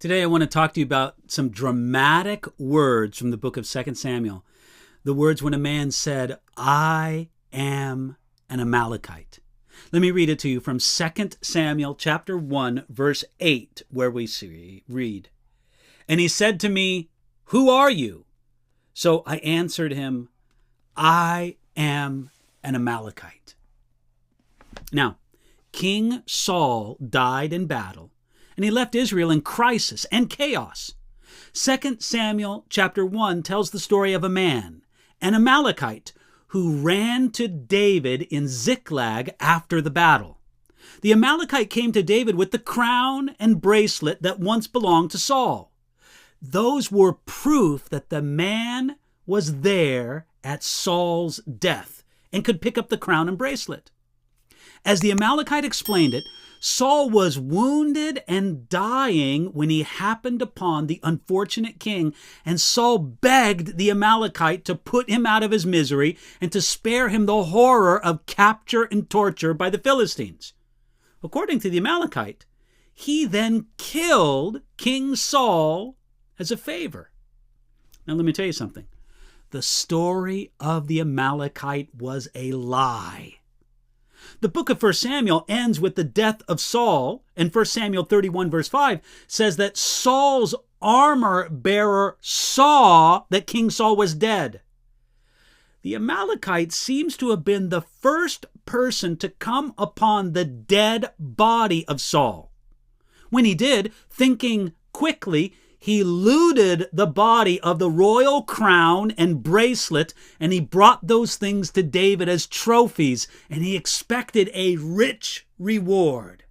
Today I want to talk to you about some dramatic words from the book of 2 Samuel. The words when a man said, "I am an Amalekite." Let me read it to you from 2 Samuel chapter 1, verse 8, where we read, "And he said to me, 'Who are you?' So I answered him, 'I am an Amalekite.'" Now, King Saul died in battle, and he left Israel in crisis and chaos. 2 Samuel chapter 1 tells the story of a man, an Amalekite, who ran to David in Ziklag after the battle. The Amalekite came to David with the crown and bracelet that once belonged to Saul. Those were proof that the man was there at Saul's death and could pick up the crown and bracelet. As the Amalekite explained it, Saul was wounded and dying when he happened upon the unfortunate king, and Saul begged the Amalekite to put him out of his misery and to spare him the horror of capture and torture by the Philistines. According to the Amalekite, he then killed King Saul as a favor. Now let me tell you something. The story of the Amalekite was a lie. The book of 1 Samuel ends with the death of Saul, and 1 Samuel 31 verse 5 says that Saul's armor bearer saw that King Saul was dead. The Amalekite seems to have been the first person to come upon the dead body of Saul. When he did, thinking quickly, he looted the body of the royal crown and bracelet, and he brought those things to David as trophies, and he expected a rich reward.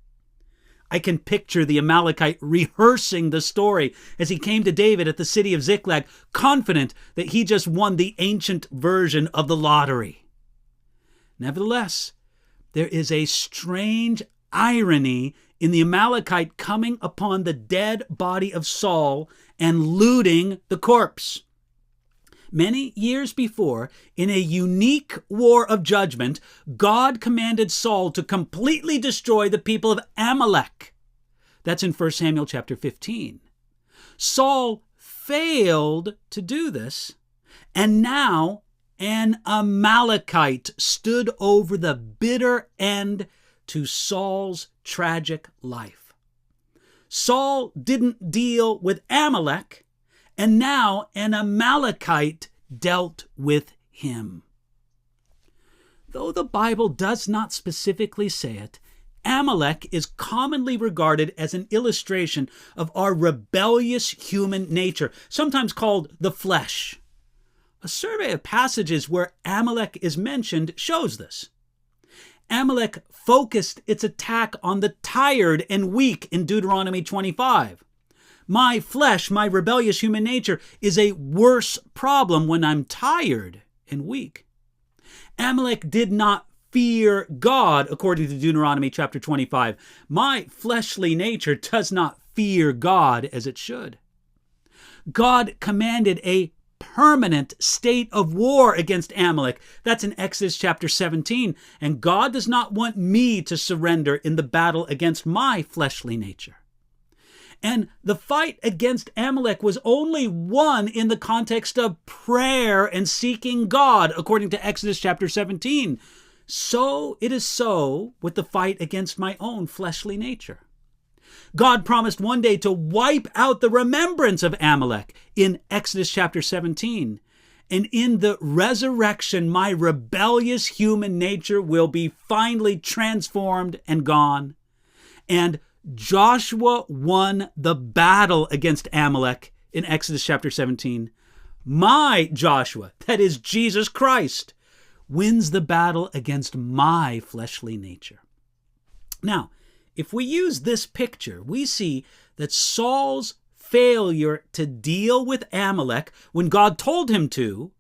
I can picture the Amalekite rehearsing the story as he came to David at the city of Ziklag, confident that he just won the ancient version of the lottery. Nevertheless, there is a strange irony in the Amalekite coming upon the dead body of Saul and looting the corpse. Many years before, in a unique war of judgment, God commanded Saul to completely destroy the people of Amalek. That's in 1 Samuel chapter 15. Saul failed to do this, and now an Amalekite stood over the bitter end to Saul's tragic life. Saul didn't deal with Amalek, and now an Amalekite dealt with him. Though the Bible does not specifically say it, Amalek is commonly regarded as an illustration of our rebellious human nature, sometimes called the flesh. A survey of passages where Amalek is mentioned shows this. Amalek focused its attack on the tired and weak in Deuteronomy 25. My flesh, my rebellious human nature, is a worse problem when I'm tired and weak. Amalek did not fear God, according to Deuteronomy chapter 25. My fleshly nature does not fear God as it should. God commanded a permanent state of war against Amalek. That's in Exodus chapter 17. And God does not want me to surrender in the battle against my fleshly nature. And the fight against Amalek was only won in the context of prayer and seeking God, according to Exodus chapter 17. So it is so with the fight against my own fleshly nature. God promised one day to wipe out the remembrance of Amalek in Exodus chapter 17. And in the resurrection, my rebellious human nature will be finally transformed and gone. And Joshua won the battle against Amalek in Exodus chapter 17. My Joshua, that is Jesus Christ, wins the battle against my fleshly nature. Now, if we use this picture, we see that Saul's failure to deal with Amalek when God told him to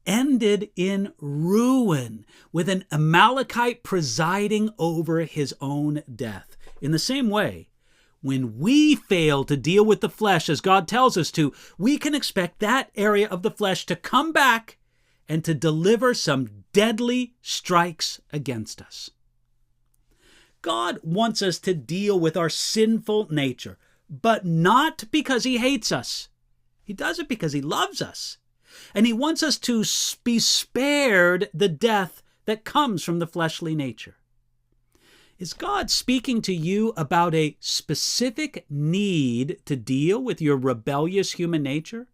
ended in ruin, with an Amalekite presiding over his own death. In the same way, when we fail to deal with the flesh as God tells us to, we can expect that area of the flesh to come back and to deliver some deadly strikes against us. God wants us to deal with our sinful nature, but not because he hates us. He does it because he loves us. And he wants us to be spared the death that comes from the fleshly nature. Is God speaking to you about a specific need to deal with your rebellious human nature?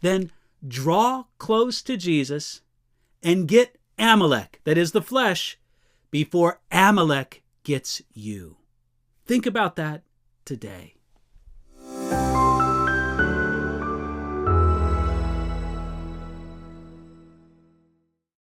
Then draw close to Jesus and get Amalek, that is the flesh, before Amalek gets you. Think about that today.